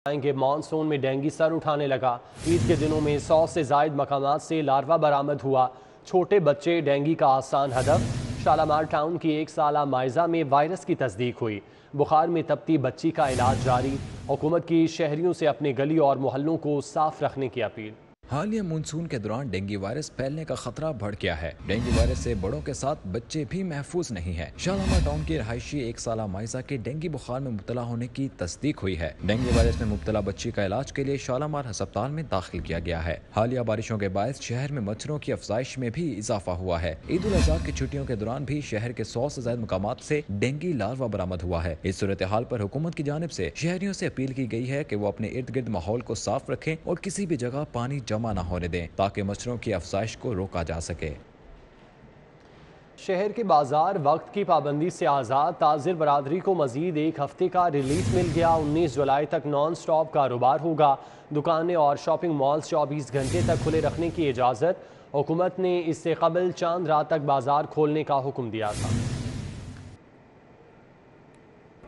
के मानसून में dengue sir उठाने लगा। ईद के दिनों में 100 से जायद मकामात से लार्वा बरामद हुआ। छोटे बच्चे डेंगू का आसान हदफ। शालामार टाउन की 1 साला माइजा में वायरस की तस्दीक हुई। बुखार में तपती बच्ची का इलाज जारी। हुकूमत की शहरियों से अपने गली और मोहल्लों को साफ रखने की अपील। हालिया मानसून के दौरान डेंगू वायरस फैलने का खतरा बढ़ गया है। डेंगू वायरस से बड़ों के साथ बच्चे भी महफूज नहीं है। शालामार टाउन की रहायशी 1 साला माइजा के डेंगू बुखार में मुब्तला होने की तस्दीक हुई है। डेंगू वायरस में मुब्तला बच्ची का इलाज के लिए शालामार अस्पताल में दाखिल किया गया है। हालिया बारिशों के बायस शहर में मच्छरों की अफजाइश में भी इजाफा हुआ है। ईद उल अजहा की छुट्टियों के दौरान भी शहर के 100 से ज्यादा मकामात से डेंगू लार्वा बरामद हुआ है। इस सूरत हाल पर हुकूमत की जानिब से शहरियों से अपील की गई है कि वो अपने इर्द गिर्द माहौल को साफ रखें और किसी भी जगह पानी जमा न होने दें ताकि मच्छरों की अफजाइश को रोका जा सके। शहर के बाजार वक्त की पाबंदी से आज़ाद। ताजिर बरादरी को मजीद 1 हफ्ते का रिलीफ मिल गया। 19 जुलाई तक नॉन स्टॉप कारोबार होगा। दुकानें और शॉपिंग मॉल्स 24 घंटे तक खुले रखने की इजाज़त। हुकूमत ने इससे कबल चांद रात तक बाजार खोलने का हुक्म दिया था।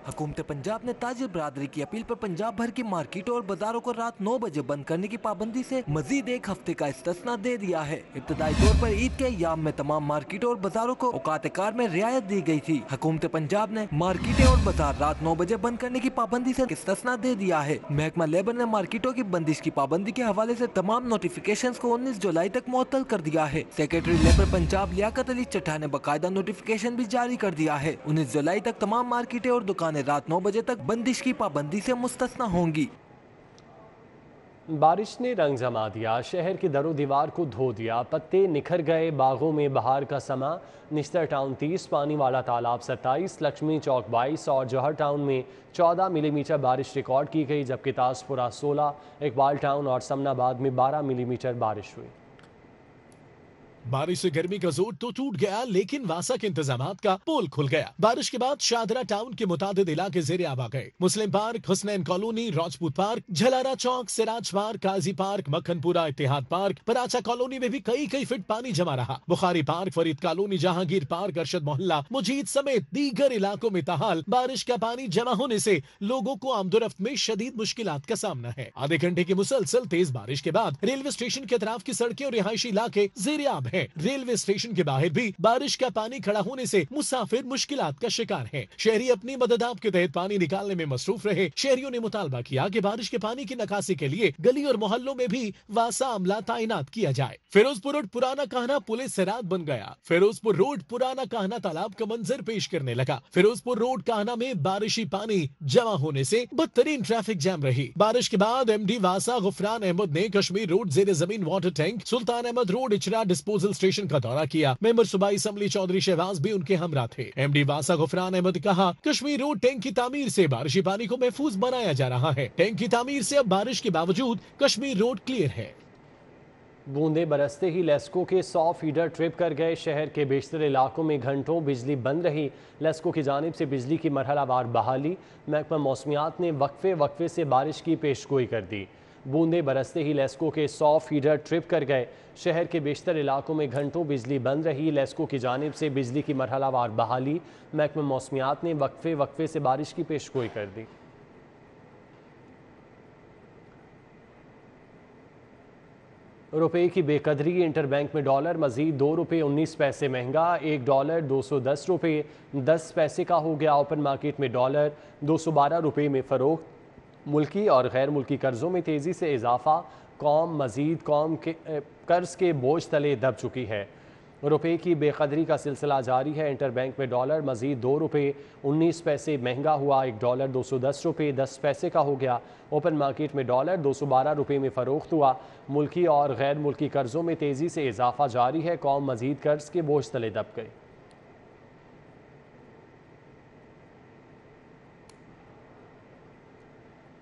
हुकूमत पंजाब ने ताजिर बरादरी की अपील पर पंजाब भर की मार्केटों और बाजारों को रात 9 बजे बंद करने की पाबंदी से मजीद 1 हफ्ते का इस्तिस्ना दे दिया है। इब्तदाई तौर पर ईद के अय्याम में तमाम मार्केटों और बाजारों को औकात कार में रियायत दी गई थी। हुकूमत पंजाब ने मार्केटें और बाजार रात 9 बजे बंद करने की पाबंदी से इस्तिस्ना दे दिया है। महकमा लेबर ने मार्केटों की बंदिश की पाबंदी के हवाले से तमाम नोटिफिकेशन को 19 जुलाई तक मुअत्तल कर दिया है। सेक्रेटरी लेबर पंजाब लियाकत अली चट्टा ने बाकायदा नोटिफिकेशन भी जारी कर दिया है। 19 जुलाई तक तमाम मार्केटें और दुकानें रात 9 बजे तक बंदिश की पाबंदी से मुस्तस्ना होंगी। बारिश ने रंग जमा दिया। शहर की दरो दीवार को धो दिया। पत्ते निखर गए। बागों में बहार का समा। निश्तर टाउन 30, पानी वाला तालाब 27, लक्ष्मी चौक 22 और जौहर टाउन में 14 मिलीमीटर बारिश रिकॉर्ड की गई, जबकि ताजपुरा 16, इकबाल टाउन और समनाबाद में 12 मिलीमीटर बारिश हुई। बारिश से गर्मी का जोर तो टूट गया, लेकिन वासा के इंतजामात का पोल खुल गया। बारिश के बाद शादरा टाउन के मुतादिद इलाके ज़ेरे आब आ गए। Muslim Park, Husnain Colony, Rajput Park, Jhalara Chowk, Siraj Park, Qazi Park, Makkhanpura, Ittehad Park, Paracha Colony में भी कई फीट पानी जमा रहा। Bukhari Park, Farid Colony, Jahangir Park, Arshad Mohalla, Mujeed समेत दीगर इलाकों में ताहाल बारिश का पानी जमा होने से लोगों को आमदोरफ्त में शदीद मुश्किलात का सामना है। आधे घंटे की मुसलसल तेज बारिश के बाद रेलवे स्टेशन के अतराफ की सड़कें और रिहायशी इलाके ज़ेरे आब है। रेलवे स्टेशन के बाहर भी बारिश का पानी खड़ा होने से मुसाफिर मुश्किलात का शिकार हैं। शहरी अपनी मददाब के तहत पानी निकालने में मसरूफ रहे। शहरियों ने मुतालबा किया कि बारिश के पानी की निकासी के लिए गली और मोहल्लों में भी वासा अमला तैनात किया जाए। फिरोजपुर रोड पुराना कहना पुलिस से रात बन गया। फिरोजपुर रोड पुराना कहना तालाब का मंजर पेश करने लगा। फिरोजपुर रोड कहना में बारिशी पानी जमा होने से बदतरीन ट्रैफिक जैम रही। बारिश के बाद MD वासा गुफरान अहमद ने कश्मीर रोड जेर जमीन water tank, Sultan Ahmad Road Ichhra disposal station का दौरा किया। मेंबर सूबाई असम्बली चौधरी शहबाज भी उनके हमरा थे। MD वासा गुफरान अहमद कहा, कश्मीर रोड टैंक की तामीर से बारिशी पानी को महफूज बनाया जा रहा है। टैंक की तामीर से अब बारिश के बावजूद कश्मीर रोड क्लियर है। बूंदे बरसते ही लेस्को के 100 फीडर ट्रिप कर गए। शहर के बेशतर इलाकों में घंटों बिजली बंद रही। लेस्को की जानिब से बिजली की मरहलावार बहाली। महकमा मौसमियात ने वक्फे से बारिश की पेशगोई कर दी। बूंदे बरसते ही लेस्को के 100 फीडर ट्रिप कर गए। शहर के बेशतर इलाकों में घंटों बिजली बंद रही। लेस्को की जानिब से बिजली की मरहलावार बहाली। महकमा मौसमियात ने वक्फे से बारिश की पेशगोई कर दी। रुपये की बेकदरी। इंटरबैंक में डॉलर मजीद 2 रुपये 19 पैसे महंगा। 1 डॉलर 210 रुपये 10 पैसे का हो गया। ओपन मार्केट में डॉलर 212 रुपये में फ़रोख्त। मुल्की और गैर मुल्की कर्ज़ों में तेज़ी से इजाफा। कौम के कर्ज़ के बोझ तले दब चुकी है। रुपये की बेकदरी का सिलसिला जारी है। इंटरबैंक में डॉलर मजीद 2 रुपये 19 पैसे महंगा हुआ। 1 डॉलर 210 रुपये 10 पैसे का हो गया। ओपन मार्केट में डॉलर 212 रुपये में फ़रोख्त हुआ। मुल्की और गैर मुल्की कर्ज़ों में तेज़ी से इजाफा जारी है। कौम मजीद कर्ज़ के बोझ तले दब गई।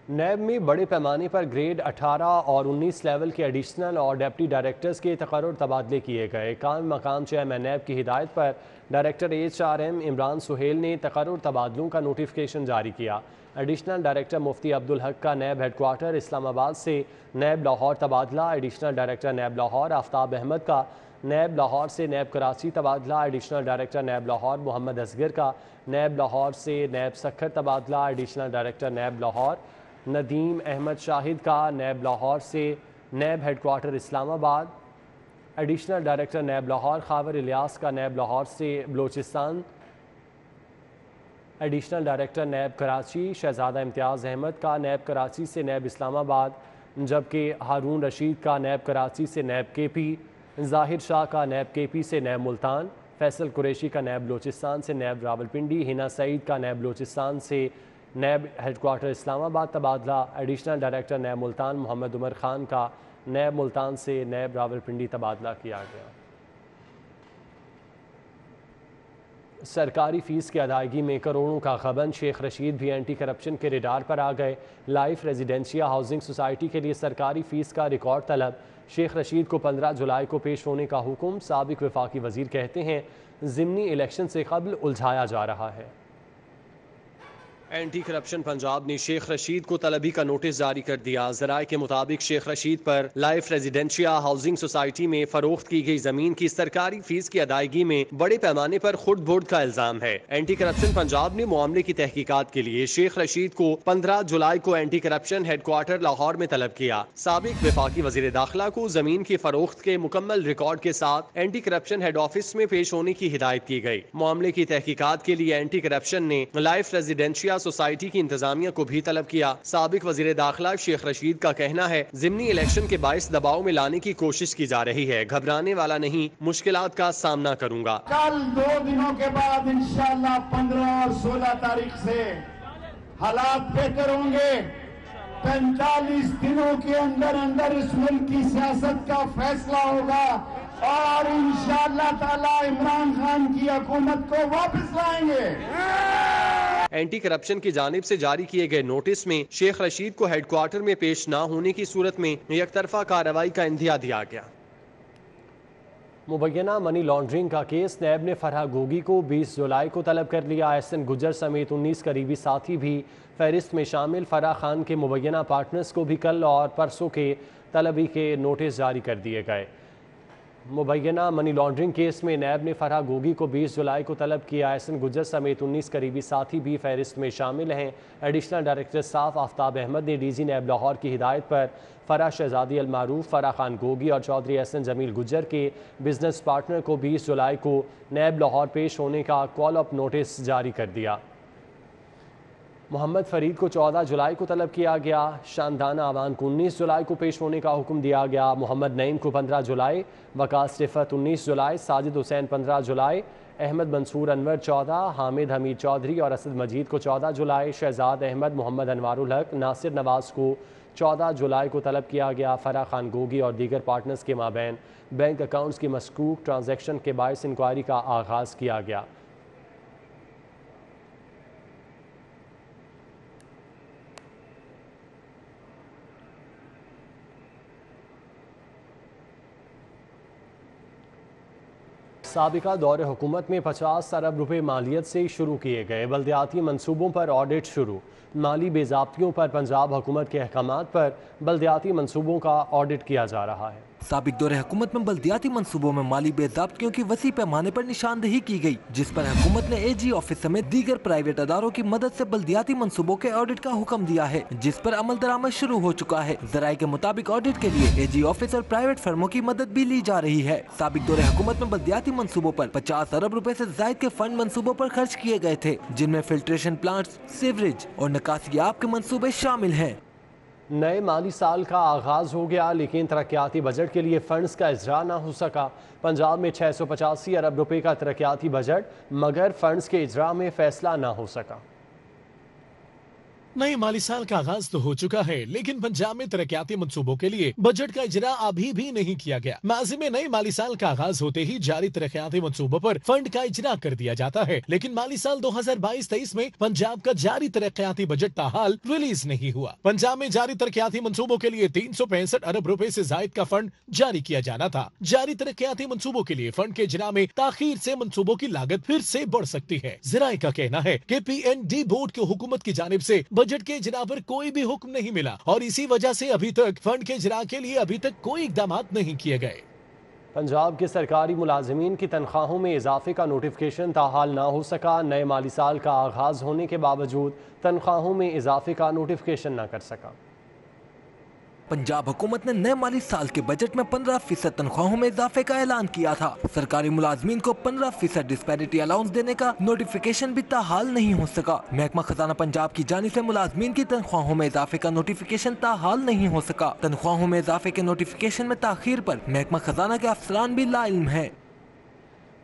नैब में बड़े पैमाने पर ग्रेड 18 और 19 लेवल के एडिशनल और डिप्टी डायरेक्टर्स के तकर्रुर तबादले किए गए। काम मकाम चेयरमैन नैब की हिदायत पर डायरेक्टर HRM इमरान सुहेल ने तकर्रुर तबादलों का नोटिफिकेशन जारी किया। एडिशनल डायरेक्टर मुफ्ती अब्दुल हक का नैब हेडक्वार्टर इस्लामाबाद से नैब लाहौर तबादला। Additional director NAB Lahore Aftab Ahmad का नैब लाहौर से नैब कराची तबादला। Additional director NAB Lahore Muhammad Asghar का नैब लाहौर से नैब सखर तबादला। Additional director NAB Lahore Nadeem Ahmad Shahid का नैब लाहौर से NAB headquarter Islamabad, additional director NAB Lahore Khawar Ilyas का नैब लाहौर से Balochistan, additional director NAB Karachi Shahzada Imtiaz Ahmad का नैब कराची से नैब इस्लामाबाद, जबकि हारून रशीद का नैब कराची से नैब केपी, जाहिर शाह का नैब केपी से नैब मुल्तान, फैसल कुरैशी का नैब बलोचिस्तान से नैब रावलपिंडी, हिना सईद का नैब बलोचिस्तान से नैब हेडक्वार्टर इस्लामाबाद तबादला, additional director NAB Multan Mohammad Umar Khan का नैब मुल्तान से नैब रावलपिंडी तबादला किया गया। सरकारी फ़ीस की अदायगी में करोड़ों का गबन, शेख रशीद भी एंटी करप्शन के रडार पर आ गए। लाइफ रेजिडेंशिया हाउसिंग सोसाइटी के लिए सरकारी फ़ीस का रिकॉर्ड तलब, शेख रशीद को 15 जुलाई को पेश होने का हुक्म। साबिक वफाकी वज़ीर कहते हैं ज़िमनी इलेक्शन से कबल उलझाया जा रहा है। एंटी करप्शन पंजाब ने शेख रशीद को तलबी का नोटिस जारी कर दिया। ज़राए के मुताबिक शेख रशीद पर लाइफ रेजिडेंशिया हाउसिंग सोसाइटी में फरोख्त की गई जमीन की सरकारी फीस की अदायगी में बड़े पैमाने पर खुर्द बुर्द का इल्जाम है। एंटी करप्शन पंजाब ने मामले की तहकीकात के लिए शेख रशीद को 15 जुलाई को एंटी करप्शन हेडक्वार्टर लाहौर में तलब किया। साबिक वफाकी वज़ीर दाखिला को जमीन की फरोख्त के मुकम्मल रिकॉर्ड के साथ एंटी करप्शन हेड ऑफिस में पेश होने की हिदायत की गई। मामले की तहकीकात के लिए एंटी करप्शन ने लाइफ रेजिडेंशिया सोसाइटी की इंतजामिया को भी तलब किया। साबिक वजीर दाखिला शेख रशीद का कहना है ज़िमनी इलेक्शन के बाइस दबाव में लाने की कोशिश की जा रही है, घबराने वाला नहीं, मुश्किलात का सामना करूंगा। कल 2 दिनों के बाद इंशाल्लाह 15 और 16 तारीख से हालात बेहतर होंगे। 45 दिनों के अंदर अंदर इस मुल्क की सियासत का फैसला होगा और इंशाअल्लाह ताला इमरान खान की हुकूमत को वापस लाएंगे। एंटी करप्शन की जानिब से जारी किए गए नोटिस में शेख रशीद को हेडक्वार्टर में पेश न होने की सूरत में यकतरफा कार्रवाई का इंदिया दिया गया। मुबैना मनी लॉन्ड्रिंग का केस, नैब ने फरहा गोगी को 20 जुलाई को तलब कर लिया। एहसन गुज्जर समेत 19 करीबी साथी भी फहरिस्त में शामिल। फराह खान के मुबैना पार्टनर्स को भी कल और परसों के तलबी के नोटिस जारी कर दिए गए। मुबैना मनी लॉन्ड्रिंग केस में नैब ने फरहा गोगी को 20 जुलाई को तलब किया। एहसन गुज्जर समेत 19 करीबी साथी भी फहरिस्त में शामिल हैं। एडिशनल डायरेक्टर साफ आफ्ताब अहमद ने डीजी नैब लाहौर की हिदायत पर फराह शहजादी अल मारूफ, फराह खान गोगी और चौधरी एहसन जमील गुज्जर के बिजनेस पार्टनर को 20 जुलाई को नैब लाहौर पेश होने का कॉल अप नोटिस जारी कर दिया। मोहम्मद फरीद को 14 जुलाई को तलब किया गया। शानदाना अवान को 19 जुलाई को पेश होने का हुक्म दिया गया। मोहम्मद नईम को 15 जुलाई, वकास रिफत 19 जुलाई, साजिद हुसैन 15 जुलाई, अहमद मंसूर अनवर 14, हामिद हमीद चौधरी और असद मजीद को 14 जुलाई, शहजाद अहमद, मोहम्मद अनवारुल हक, नासिर नवाज को 14 जुलाई को तलब किया गया। फराह खान गोगी और दीगर पार्टनर्स के माबैन बैंक अकाउंट्स की मशकूक ट्रांजैक्शन के बायस इंक्वायरी का आगाज़ किया गया। साबिका दौरे हुकूमत में 50 अरब रुपए मालियत से शुरू किए गए बल्दियाती मनसूबों पर ऑडिट शुरू। माली बेज़ाब्तियों पर पंजाब हुकूमत के अहकामात पर बल्दियाती मनसूबों का ऑडिट किया जा रहा है। साबिक दौरे हुकूमत में बल्दियाती मनसूबों में माली बेज़ाब्तियों की वसी पैमाने पर निशानदेही की गई, जिस पर हुकूमत ने AG ऑफिस समेत दीगर प्राइवेट अदारों की मदद से बल्दियाती मनसूबों के ऑडिट का हुक्म दिया है, जिस पर अमल दरामद शुरू हो चुका है। ज़राए के मुताबिक ऑडिट के लिए AG ऑफिस और प्राइवेट फर्मों की मदद भी ली जा रही है। साबिक दौरे हुकूमत में बल्दियाती मनसूबों पर 50 अरब रुपए से जायद के फंड मनसूबों पर खर्च किए गए थे, जिनमें फिल्ट्रेशन प्लांट्स, सीवरेज और निकासियाब के मनसूबे शामिल हैं। नए माली साल का आगाज़ हो गया, लेकिन तरक्याती बजट के लिए फंड्स का इजरा ना हो सका। पंजाब में 685 अरब रुपए का तरक्याती बजट, मगर फंड्स के इजरा में फैसला ना हो सका। नए माली साल का आगाज तो हो चुका है, लेकिन पंजाब में तरक्याती मंसूबों के लिए बजट का इजरा अभी भी नहीं किया गया। माजी में नए माली साल का आगाज होते ही जारी तरक्याती मंसूबों पर फंड का इजरा कर दिया जाता है, लेकिन माली साल 2022-23 में पंजाब का जारी तरक्याती बजट ताहाल रिलीज नहीं हुआ। पंजाब में जारी तरक्याती मंसूबों के लिए 365 अरब रुपए से जायद का फंड जारी किया जाना था। जारी तरक्याती मंसूबों के लिए फंड के इजरा में ताखीर से मंसूबों की लागत फिर से बढ़ सकती है। ज़राए का कहना है कि PND बोर्ड की हुकूमत की जानिब से बजट के इजरा पर कोई भी हुक्म नहीं मिला और इसी वजह से अभी तक फंड के इजरा के लिए अभी तक कोई इकदाम नहीं किए गए। पंजाब के सरकारी मुलाजमीन की तनख्वाहों में इजाफे का नोटिफिकेशन ताहाल ना हो सका। नए माली साल का आगाज़ होने के बावजूद तनख्वाहों में इजाफे का नोटिफिकेशन ना कर सका। पंजाब हुकूमत ने नए माली साल के बजट में 15% तनख्वाहों में इजाफे का ऐलान किया था। सरकारी मुलाजमीन को 15% डिस्पैरिटी अलाउंस देने का नोटिफिकेशन भी ताहाल नहीं हो सका। महकमा खजाना पंजाब की जानिब से मुलाजमीन की तनख्वाहों में इजाफे का नोटिफिकेशन ताहाल नहीं हो सका। तनख्वाहों में इजाफे के नोटिफिकेशन में ताखीर पर महकमा खजाना के अफसरान भी लाइल्म है।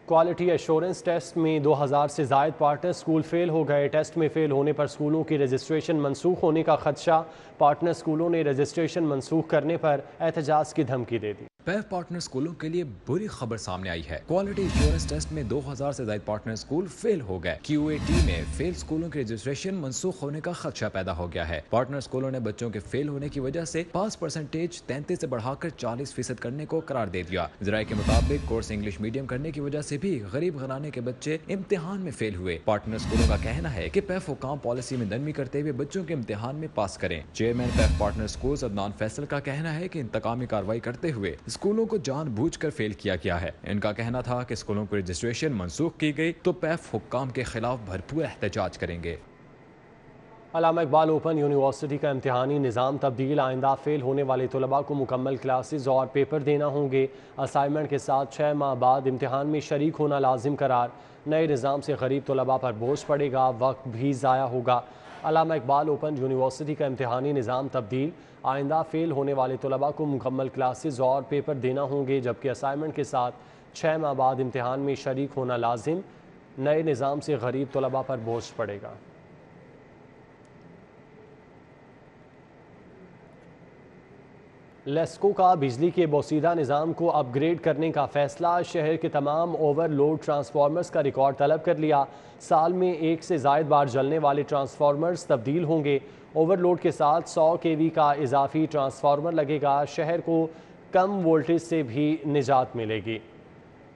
क्वालिटी एश्योरेंस टेस्ट में 2000 से जायद पार्टनर स्कूल फेल हो गए। टेस्ट में फेल होने पर स्कूलों की रजिस्ट्रेशन मनसूख होने का खदशा। पार्टनर स्कूलों ने रजिस्ट्रेशन मनसूख करने पर एहतजाज की धमकी दे दी। पैफ पार्टनर स्कूलों के लिए बुरी खबर सामने आई है। क्वालिटी एश्योरेंस टेस्ट में 2000 से ज्यादा पार्टनर स्कूल फेल हो गए। QAT में फेल स्कूलों के रजिस्ट्रेशन मनसूख होने का खदशा पैदा हो गया है। पार्टनर स्कूलों ने बच्चों के फेल होने की वजह से पास परसेंटेज 33 से बढ़ाकर 40% करने को करार दे दिया। जराये के मुताबिक कोर्स इंग्लिश मीडियम करने की वजह से भी गरीब घराने के बच्चे इम्तिहान में फेल हुए। पार्टनर स्कूलों का कहना है कि पैफ हुकाम पॉलिसी में नरमी करते हुए बच्चों के इम्तिहान में पास करें। Chairman PAF partner school Adnan Faisal का कहना है कि इंतकामी कार्रवाई करते हुए स्कूलों को जानबूझकर फेल किया गया है। इनका कहना था कि स्कूलों की रजिस्ट्रेशन मनसूख की गई तो पैफ हुक्काम के खिलाफ भरपूर एहतजाज करेंगे। अल्लामा इकबाल ओपन यूनिवर्सिटी का इम्तिहानी निज़ाम तब्दील। आइंदा फेल होने वाले तलबा को मुकम्मल क्लासेस और पेपर देना होंगे। असाइनमेंट के साथ 6 माह बाद इम्तिहान में शरीक होना लाजिम करार। नए निज़ाम से गरीब तलबा पर बोझ पड़ेगा, वक्त भी ज़ाया होगा। अल्लामा इकबाल ओपन यूनिवर्सिटी का इम्तिहानी निज़ाम तब्दील। आइंदा फेल होने वाले तलबा को मुकम्मल क्लासेस और पेपर देना होंगे, जबकि असाइनमेंट के साथ 6 माह बाद इम्तिहान में शरीक होना लाजिम। नए निज़ाम से गरीब तलबा पर बोझ पड़ेगा। लेस्को का बिजली के बोसीदा निज़ाम को अपग्रेड करने का फैसला। शहर के तमाम ओवरलोड ट्रांसफार्मर्स का रिकॉर्ड तलब कर लिया। साल में 1 से ज़ायद बार जलने वाले ट्रांसफार्मर्स तब्दील होंगे। ओवरलोड के साथ 100 kV का इजाफी ट्रांसफार्मर लगेगा। शहर को कम वोल्टेज से भी निजात मिलेगी।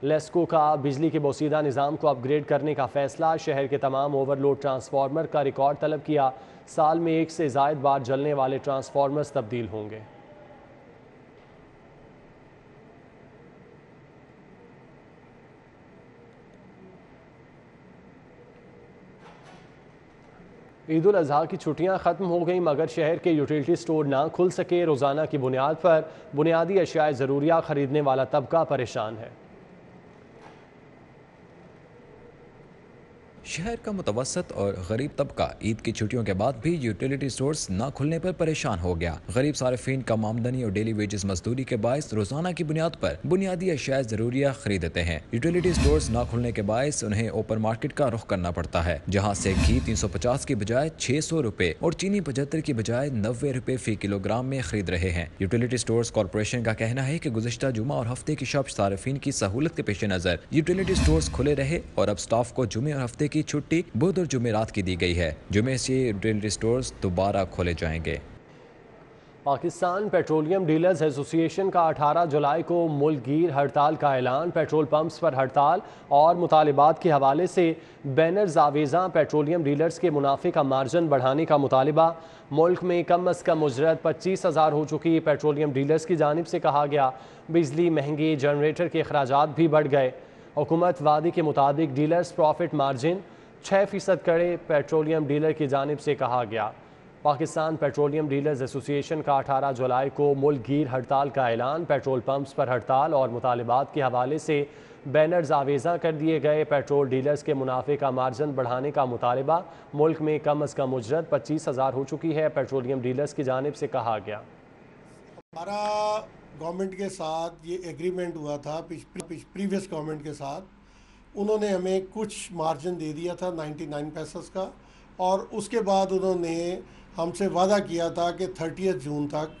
लेस्को का बिजली के बोसीदा निज़ाम को अपग्रेड करने का फैसला। शहर के तमाम ओवरलोड ट्रांसफार्मर का रिकॉर्ड तलब किया। साल में 1 से ज़ायद बार जलने वाले ट्रांसफार्मर्स तब्दील होंगे। ईद उल अज़हा की छुट्टियां ख़त्म हो गई, मगर शहर के यूटिलिटी स्टोर ना खुल सके। रोज़ाना की बुनियाद पर बुनियादी अशियाए ज़रूरिया ख़रीदने वाला तबका परेशान है। शहर का मुतवसत और गरीब तबका ईद की छुट्टियों के बाद भी यूटिलिटी स्टोर्स न खुलने पर परेशान हो गया। गरीब सारिफीन कम आमदनी और डेली वेजेस मजदूरी के बायस रोजाना की बुनियाद पर बुनियादी अशिया जरूरिया खरीदते हैं। यूटिलिटी स्टोर्स न खुलने के बायस उन्हें ओपन मार्केट का रुख करना पड़ता है, जहाँ से घी 350 की बजाय 600 रुपए और चीनी 75 की बजाय 90 रुपए फी किलोग्राम में खरीद रहे हैं। यूटिलिटी स्टोर्स कॉरपोरेशन का कहना है कि गुज़िश्ता जुमा और हफ्ते की शब सारिफीन की सहूलत के पेश नजर यूटिलिटी स्टोर्स खुले रहे और अब स्टाफ को जुमे और हफ्ते की छुट्टी बुध और जुमेरात की दी गई है। जुमे से यूटिलिटी स्टोर्स दोबारा खोले जाएंगे। पाकिस्तान पेट्रोलियम डीलर्स एसोसिएशन का 18 जुलाई को मुल्कगीर हड़ताल का ऐलान। पेट्रोल पंप्स पर हड़ताल और मुतालिबात के हवाले से बैनर्स आवेज़ा। पेट्रोलियम डीलर्स के मुनाफे का मार्जिन बढ़ाने का मुतालिबा। मुल्क में कम अज़ कम उजरत 25,000 हो चुकी। पेट्रोलियम डीलर्स की जानिब से कहा गया बिजली महंगी, जनरेटर के अखराजात भी बढ़ गए। हुकूमत वादी के मुताबिक डीलर्स प्रॉफिट मार्जिन 6% करे। पेट्रोलियम डीलर की जानिब से कहा गया। पाकिस्तान पेट्रोलियम डीलर्स एसोसिएशन का 18 जुलाई को मुल्कगीर हड़ताल का ऐलान। पेट्रोल पंप्स पर हड़ताल और मुतालिबात के हवाले से बैनर्स आवेज़ा कर दिए गए। पेट्रोल डीलर्स के मुनाफे का मार्जिन बढ़ाने का मुतालिबा। मुल्क में कम अज़ कम उजरत 25,000 हो चुकी है। पेट्रोलियम डीलर्स की जानिब से कहा गया हमारा गवर्नमेंट के साथ ये एग्रीमेंट हुआ था प्रीवियस गवर्नमेंट के साथ। उन्होंने हमें कुछ मार्जिन दे दिया था 99 पैसे का, और उसके बाद उन्होंने हमसे वादा किया था कि 30 जून तक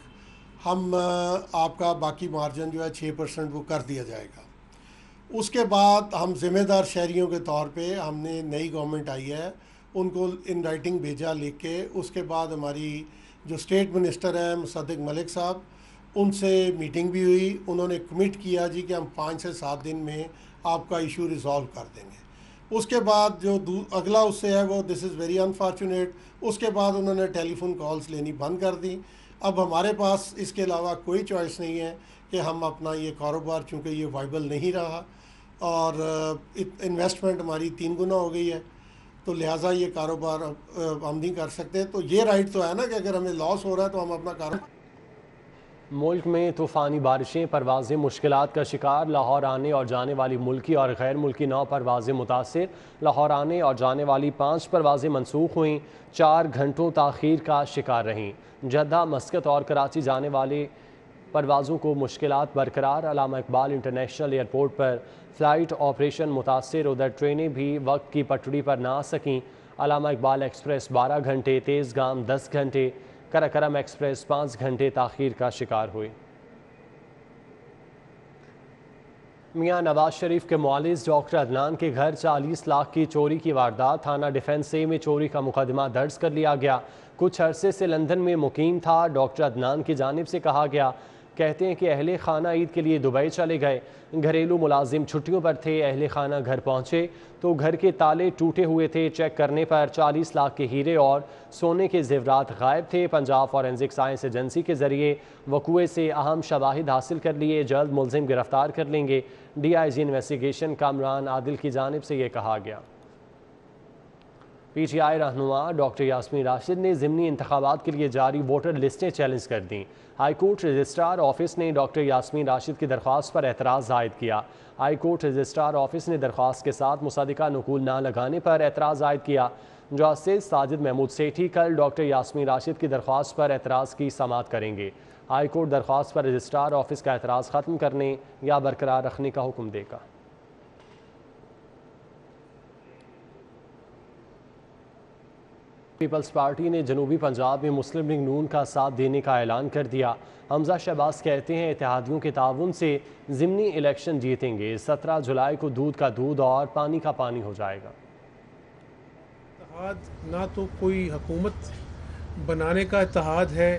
हम आपका बाकी मार्जिन जो है 6% वो कर दिया जाएगा। उसके बाद हम ज़िम्मेदार शहरियों के तौर पे हमने नई गवर्नमेंट आई है उनको इन राइटिंग भेजा लिख के। उसके बाद हमारी जो स्टेट मिनिस्टर हैं मुसद्दिक मलिक साहब, उनसे मीटिंग भी हुई। उन्होंने कमिट किया जी कि हम 5 से 7 दिन में आपका इशू रिजॉल्व कर देंगे। उसके बाद जो अगला उससे है वो दिस इज़ वेरी अनफॉर्चुनेट। उसके बाद उन्होंने टेलीफोन कॉल्स लेनी बंद कर दी। अब हमारे पास इसके अलावा कोई चॉइस नहीं है कि हम अपना ये कारोबार, चूँकि ये वाइबल नहीं रहा और इन्वेस्टमेंट हमारी 3 गुना हो गई है, तो लिहाजा ये कारोबार हम नहीं कर सकते। तो ये राइट तो है ना कि अगर हमें लॉस हो रहा है तो हम अपना कारोबार। मुल्क में तूफ़ानी बारिशें, परवाज़ें मुश्किलात का शिकार। लाहौर आने और जाने वाली मुल्की और गैर मुल्की 9 परवाज़ें मुतासिर। लाहौर आने और जाने वाली 5 परवाज़ें मनसूख हुईं, 4 घंटों ताख़ीर का शिकार रहीं। जद्दा, मस्कत और कराची जाने वाले परवाज़ों को मुश्किलात बरकरार। अल्लामा इकबाल इंटरनेशनल एयरपोर्ट पर फ़्लाइट ऑपरेशन मुतासिर, उधर ट्रेनें भी वक्त की पटड़ी पर ना आ सकीं। अल्लामा इकबाल एक्सप्रेस 12 घंटे, तेज़गाम 10 घंटे, कराकरम एक्सप्रेस 5 घंटे ताख़ीर का शिकार हुई। मियां नवाज शरीफ के मुआलिज डॉक्टर अदनान के घर 40 लाख की चोरी की वारदात। थाना डिफेंस ए में चोरी का मुकदमा दर्ज कर लिया गया। कुछ अरसे से लंदन में मुकीम था। डॉक्टर अदनान की जानिब से कहा गया, कहते हैं कि अहले खाना ईद के लिए दुबई चले गए। घरेलू मुलाजिम छुट्टियों पर थे। अहले खाना घर पहुंचे तो घर के ताले टूटे हुए थे। चेक करने पर 40 लाख के हीरे और सोने के जेवरात गायब थे। पंजाब फॉरेंसिक साइंस एजेंसी के जरिए वकूए से अहम शवाहिद हासिल कर लिए। जल्द मुलजिम गिरफ्तार कर लेंगे। DIG इन्वेस्टिगेशन कामरान आदिल की जानिब से ये कहा गया। PTI रहनुमा डॉक्टर यास्मीन राशिद ने ज़िमनी इंतखाबात के लिए जारी वोटर लिस्टें चैलेंज कर दी। हाई कोर्ट रजिस्ट्रार ऑफिस ने डॉक्टर यास्मीन राशिद की दरख्वास्त पर एतराज़ जाहिर किया। हाई कोर्ट रजिस्ट्रार ऑफिस ने दरख्वास्त के साथ मुसद्दिका नकूल ना लगाने पर एतराज़ जाहिर किया। जस्टिस साजिद महमूद सेठी कल डॉक्टर यास्मीन राशिद की दरख्वास्त पर एतराज़ की समाअत करेंगे। हाई कोर्ट दरख्वास्त पर रजिस्ट्रार ऑफिस का एतराज़ ख़त्म करने या बरकरार रखने का हुक्म देगा। पीपल्स पार्टी ने जनूबी पंजाब में मुस्लिम लीग नून का साथ देने का ऐलान कर दिया। हमजा शहबाज कहते हैं, इत्तेहादियों के ताउन से ज़िमनी इलेक्शन जीतेंगे। 17 जुलाई को दूध का दूध और पानी का पानी हो जाएगा। इत्तेहाद ना तो कोई हुकूमत बनाने का इत्तेहाद है,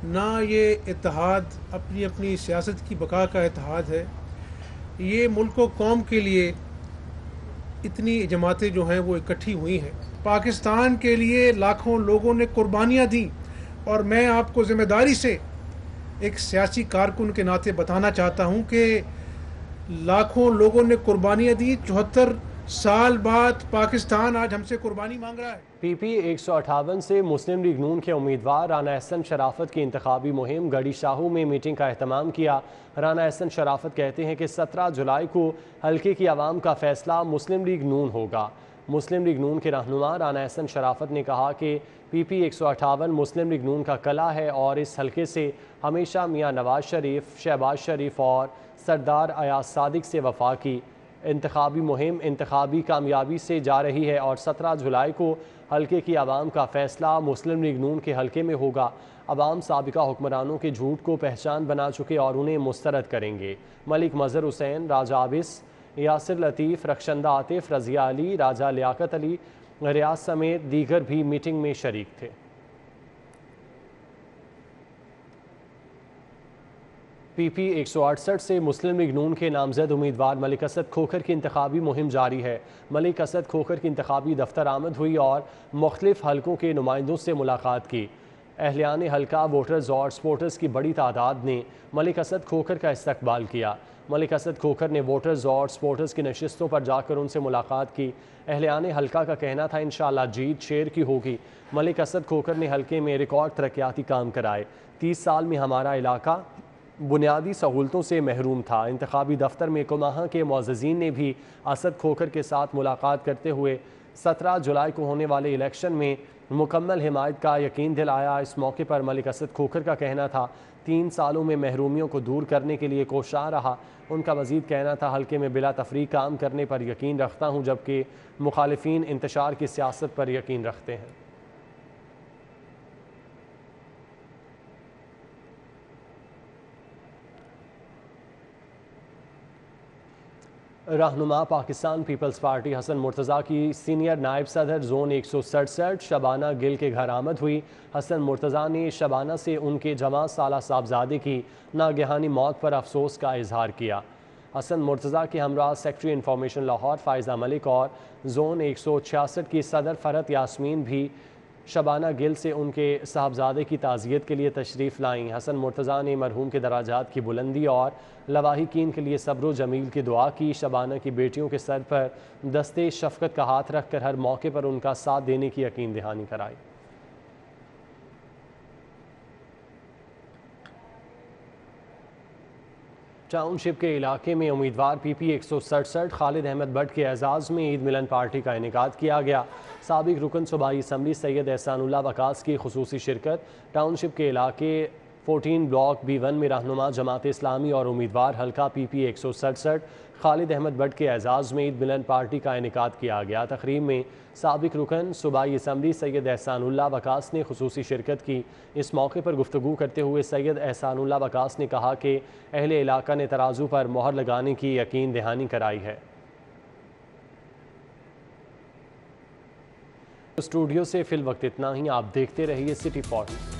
ना ये इत्तेहाद अपनी अपनी सियासत की बका का इत्तेहाद है। ये मुल्क व कौम के लिए इतनी जमातें जो हैं वो इकट्ठी हुई हैं। पाकिस्तान के लिए लाखों लोगों ने कुर्बानियाँ दी और मैं आपको ज़िम्मेदारी से एक सियासी कारकुन के नाते बताना चाहता हूँ कि लाखों लोगों ने कुर्बानियाँ दी। 74 साल बाद पाकिस्तान आज हमसे कुर्बानी मांग रहा है। PP 158 से मुस्लिम लीग नून के उम्मीदवार राना एहसन शराफत की इंतखाबी मुहिम गढ़ी शाहू में मीटिंग का अहतमाम किया। राना एहसन शराफत कहते हैं कि 17 जुलाई को हल्के की आवाम का फैसला मुस्लिम लीग नून होगा। मुस्लिम लीग नून के रहनुमा राना एहसन शराफत ने कहा कि PP 158 मुस्लिम लीग नून का कला है और इस हल्के से हमेशा मियां नवाज शरीफ, शहबाज शरीफ और सरदार अयाज सादिक से वफा की। इंतखाबी मुहिम इंतखाबी कामयाबी से जा रही है और 17 जुलाई को हल्के की आवाम का फ़ैसला मुस्लिम लीग नून के हल्के में होगा। अवाम साबिका हुक्मरानों के झूठ को पहचान बना चुके और उन्हें मुस्तरद करेंगे। मलिक मज़हर हुसैन, राजा आबिस, यासिर लतीफ़, रखशंदा आतिफ, रज़िया अली, राजा लियाकत अली, रियाज समेत दीगर भी मीटिंग में शरीक थे। PP 168 से मुस्लिम लीग नून के नामजद उम्मीदवार मलिक असद खोखर की इंतखाबी मुहिम जारी है। मलिक असद खोखर की इंतखाबी दफ्तर आमद हुई और मुख्तलिफ हलकों के नुमाइंदों से मुलाकात की। अहलियान हल्का, वोटर्स और सपोर्टर्स की बड़ी तादाद ने मलिक असद खोखर का इस्तकबाल किया। मलिक असद खोखर ने वोटर्स और सपोर्टर्स की नशिस्तों पर जाकर उनसे मुलाकात की। अहलियान हल्का का कहना था, इंशाअल्लाह जीत शेर की होगी। मलिक असद खोखर ने हल्के में रिकॉर्ड तरक्याती काम कराए। 30 साल में हमारा इलाका बुनियादी सहूलतों से महरूम था। इंतखाबी दफ्तर में कुमाहा के मुअज़्ज़िज़ीन ने भी असद खोखर के साथ मुलाकात करते हुए 17 जुलाई को होने वाले इलेक्शन में मुकम्मल हिमायत का यकीन दिलाया। इस मौके पर मलिक असद खोखर का कहना था, 3 सालों में महरूमियों को दूर करने के लिए कोशां रहा। उनका मज़ीद कहना था, हल्के में बिला तफरीक काम करने पर यकीन रखता हूँ, जबकि मुखालिफिन इंतशार की सियासत पर यकीन रखते हैं। रहनुमा पाकिस्तान पीपल्स पार्टी हसन मुर्तज़ा की सीनियर नायब सदर जोन 167 शबाना गिल के घर आमद हुई। हसन मुर्तज़ा ने शबाना से उनके जमा साला साहबजादे की नागहानी मौत पर अफसोस का इजहार किया। हसन मुर्तज़ा के हमरा सेक्रेटरी इंफॉर्मेशन लाहौर फ़ायज़ा मलिक और जोन 166 की सदर फ़रत यास्मीन भी शबाना गिल से उनके साहबजादे की ताज़ियत के लिए तशरीफ़ लाईं। हसन मुर्तज़ा ने मरहूम के दराजात की बुलंदी और लवाहिकीन के लिए सब्र जमील की दुआ की। शबाना की बेटियों के सर पर दस्ते शफ़क़त का हाथ रख कर हर मौके पर उनका साथ देने की यकीन दहानी कराई। टाउनशिप के इलाके में उम्मीदवार PP 167 खालिद अहमद भट्ट के एजाज़ में ईद मिलन पार्टी का इनेकाद किया गया। साबिक रुकन सूबाई असम्बली सैयद एहसानुल्लाह वकास की खुसूसी शिरकत। टाउनशिप के इलाके 14 ब्लॉक B1 में रहनुमा जमात इस्लामी और उम्मीदवार हल्का PP 167 खालिद अहमद भट्ट के एजाज़ में ईद मिलन पार्टी का इनेकाद किया गया। तकरीब में साबिक रुकन सूबाई असम्बली सैयद एहसानुल्लाह वकास ने खुसूसी शिरकत की। इस मौके पर गुफ्तगू करते हुए सैयद एहसानुल्लाह वकास ने कहा कि अहले इलाका ने तराजू पर मोहर लगाने की यकीन दहानी कराई है। स्टूडियो से फिल वक्त इतना ही। आप देखते रहिए सिटी फॉर।